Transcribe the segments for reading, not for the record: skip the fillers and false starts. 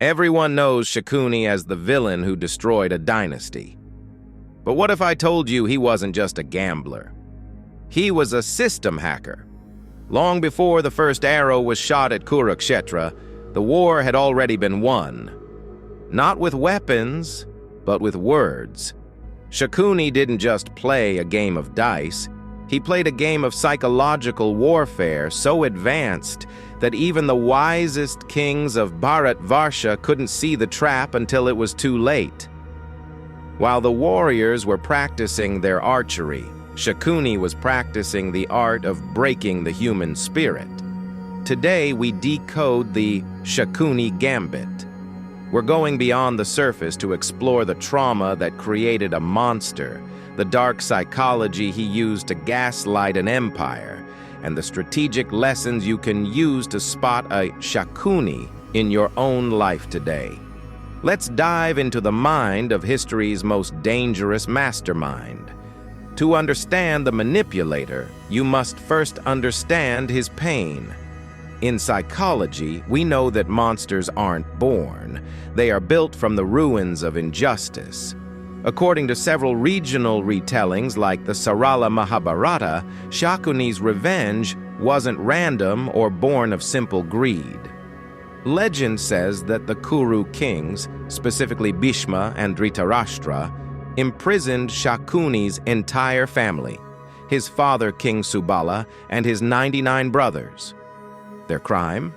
Everyone knows Shakuni as the villain who destroyed a dynasty. But what if I told you he wasn't just a gambler? He was a system hacker. Long before the first arrow was shot at Kurukshetra, the war had already been won. Not with weapons, but with words. Shakuni didn't just play a game of dice. He played a game of psychological warfare so advanced that even the wisest kings of Bharatvarsha couldn't see the trap until it was too late. While the warriors were practicing their archery, Shakuni was practicing the art of breaking the human spirit. Today, we decode the Shakuni Gambit. We're going beyond the surface to explore the trauma that created a monster, the dark psychology he used to gaslight an empire, and the strategic lessons you can use to spot a Shakuni in your own life today. Let's dive into the mind of history's most dangerous mastermind. To understand the manipulator, you must first understand his pain. In psychology, we know that monsters aren't born. They are built from the ruins of injustice. According to several regional retellings like the Sarala Mahabharata, Shakuni's revenge wasn't random or born of simple greed. Legend says that the Kuru kings, specifically Bhishma and Dhritarashtra, imprisoned Shakuni's entire family, his father King Subala and his 99 brothers. Their crime?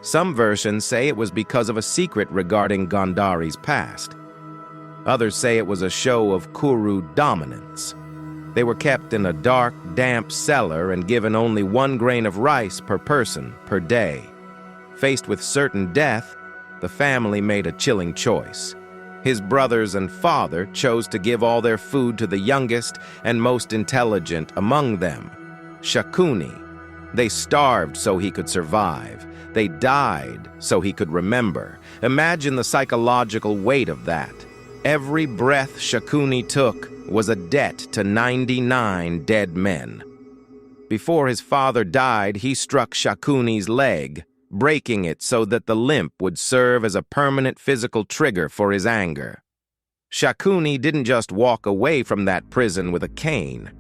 Some versions say it was because of a secret regarding Gandhari's past. Others say it was a show of Kuru dominance. They were kept in a dark, damp cellar and given only 1 grain of rice per person per day. Faced with certain death, the family made a chilling choice. His brothers and father chose to give all their food to the youngest and most intelligent among them, Shakuni. They starved so he could survive. They died so he could remember. Imagine the psychological weight of that. Every breath Shakuni took was a debt to 99 dead men. Before his father died, he struck Shakuni's leg, breaking it so that the limp would serve as a permanent physical trigger for his anger. Shakuni didn't just walk away from that prison with a cane.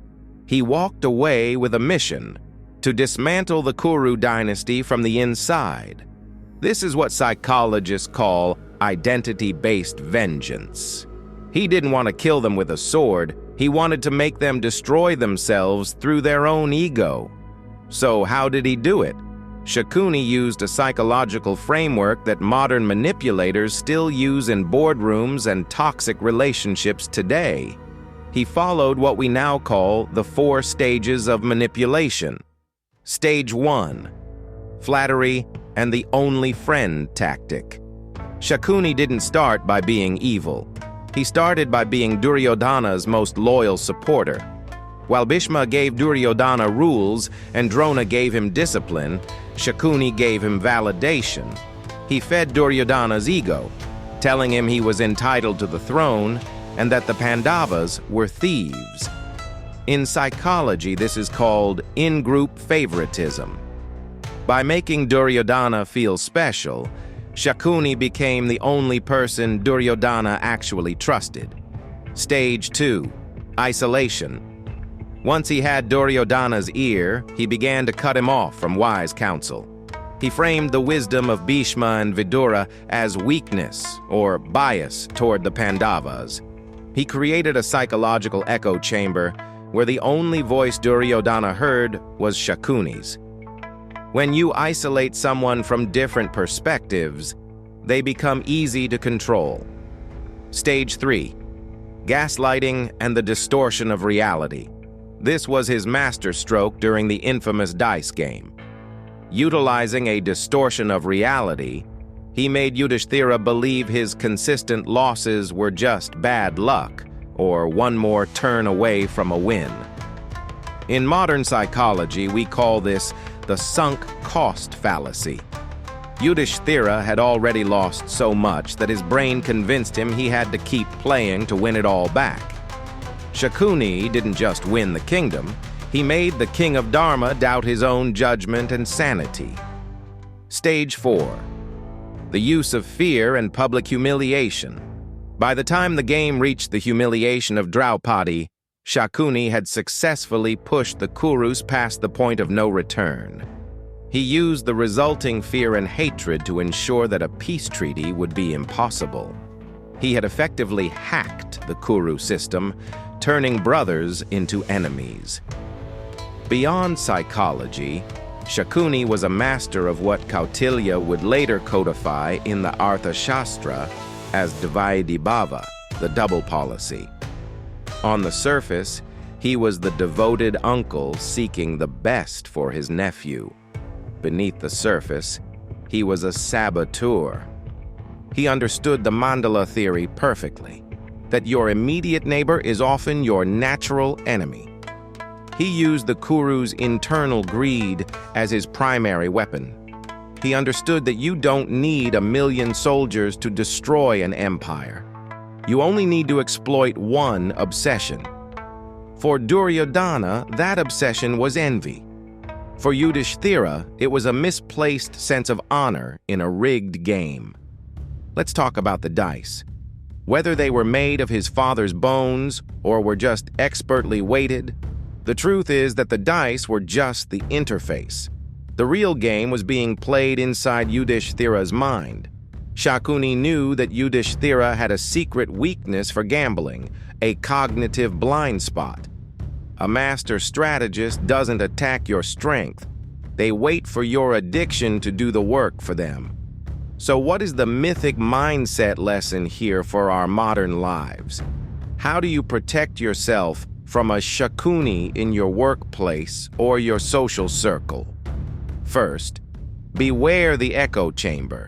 He walked away with a mission: to dismantle the Kuru dynasty from the inside. This is what psychologists call identity-based vengeance. He didn't want to kill them with a sword. He wanted to make them destroy themselves through their own ego. So how did he do it? Shakuni used a psychological framework that modern manipulators still use in boardrooms and toxic relationships today. He followed what we now call the 4 stages of manipulation. Stage 1, flattery and the only friend tactic. Shakuni didn't start by being evil. He started by being Duryodhana's most loyal supporter. While Bhishma gave Duryodhana rules and Drona gave him discipline, Shakuni gave him validation. He fed Duryodhana's ego, telling him he was entitled to the throne and that the Pandavas were thieves. In psychology, this is called in-group favoritism. By making Duryodhana feel special, Shakuni became the only person Duryodhana actually trusted. Stage 2, isolation. Once he had Duryodhana's ear, he began to cut him off from wise counsel. He framed the wisdom of Bhishma and Vidura as weakness or bias toward the Pandavas. He created a psychological echo chamber where the only voice Duryodhana heard was Shakuni's. When you isolate someone from different perspectives, they become easy to control. Stage 3, gaslighting and the distortion of reality. This was his masterstroke during the infamous dice game. Utilizing a distortion of reality, he made Yudhishthira believe his consistent losses were just bad luck, or one more turn away from a win. In modern psychology, we call this the sunk cost fallacy. Yudhishthira had already lost so much that his brain convinced him he had to keep playing to win it all back. Shakuni didn't just win the kingdom, he made the king of Dharma doubt his own judgment and sanity. Stage 4, the use of fear and public humiliation. By the time the game reached the humiliation of Draupadi, Shakuni had successfully pushed the Kurus past the point of no return. He used the resulting fear and hatred to ensure that a peace treaty would be impossible. He had effectively hacked the Kuru system, turning brothers into enemies. Beyond psychology, Shakuni was a master of what Kautilya would later codify in the Arthashastra as Dvaidhibhava, the double policy. On the surface, he was the devoted uncle seeking the best for his nephew. Beneath the surface, he was a saboteur. He understood the mandala theory perfectly, that your immediate neighbor is often your natural enemy. He used the Kuru's internal greed as his primary weapon. He understood that you don't need 1,000,000 soldiers to destroy an empire. You only need to exploit one obsession. For Duryodhana, that obsession was envy. For Yudhishthira, it was a misplaced sense of honor in a rigged game. Let's talk about the dice. Whether they were made of his father's bones or were just expertly weighted, the truth is that the dice were just the interface. The real game was being played inside Yudhishthira's mind. Shakuni knew that Yudhishthira had a secret weakness for gambling, a cognitive blind spot. A master strategist doesn't attack your strength. They wait for your addiction to do the work for them. So what is the mythic mindset lesson here for our modern lives? How do you protect yourself from a Shakuni in your workplace or your social circle? First, beware the echo chamber.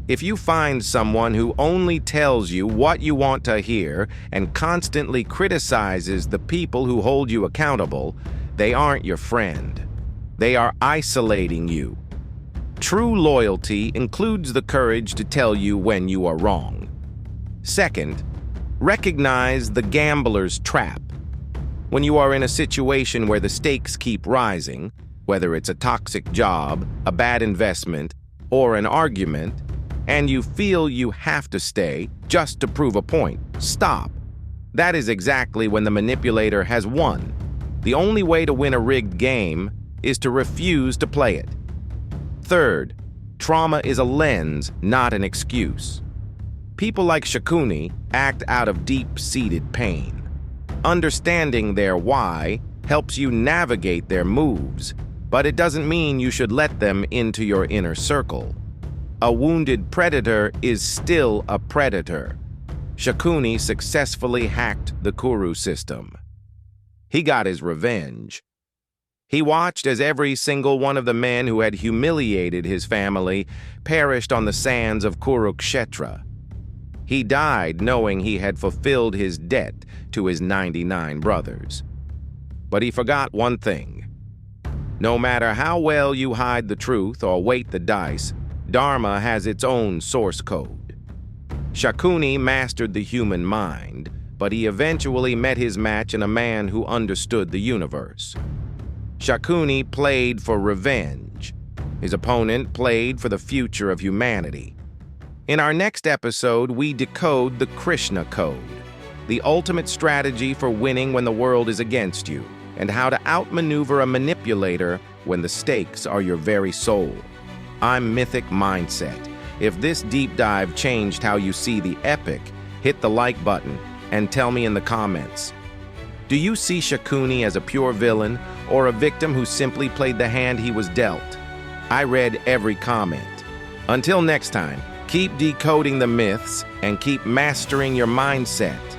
If you find someone who only tells you what you want to hear and constantly criticizes the people who hold you accountable, they aren't your friend. They are isolating you. True loyalty includes the courage to tell you when you are wrong. Second, recognize the gambler's trap. When you are in a situation where the stakes keep rising, whether it's a toxic job, a bad investment, or an argument, and you feel you have to stay just to prove a point, stop. That is exactly when the manipulator has won. The only way to win a rigged game is to refuse to play it. Third, trauma is a lens, not an excuse. People like Shakuni act out of deep-seated pain. Understanding their why helps you navigate their moves, but it doesn't mean you should let them into your inner circle. A wounded predator is still a predator. Shakuni successfully hacked the Kuru system. He got his revenge. He watched as every single one of the men who had humiliated his family perished on the sands of Kurukshetra. He died knowing he had fulfilled his debt to his 99 brothers. But he forgot one thing. No matter how well you hide the truth or weight the dice, Dharma has its own source code. Shakuni mastered the human mind, but he eventually met his match in a man who understood the universe. Shakuni played for revenge. His opponent played for the future of humanity. In our next episode, we decode the Krishna code, the ultimate strategy for winning when the world is against you, and how to outmaneuver a manipulator when the stakes are your very soul. I'm Mythic Mindset. If this deep dive changed how you see the epic, hit the like button and tell me in the comments. Do you see Shakuni as a pure villain or a victim who simply played the hand he was dealt? I read every comment. Until next time, keep decoding the myths and keep mastering your mindset.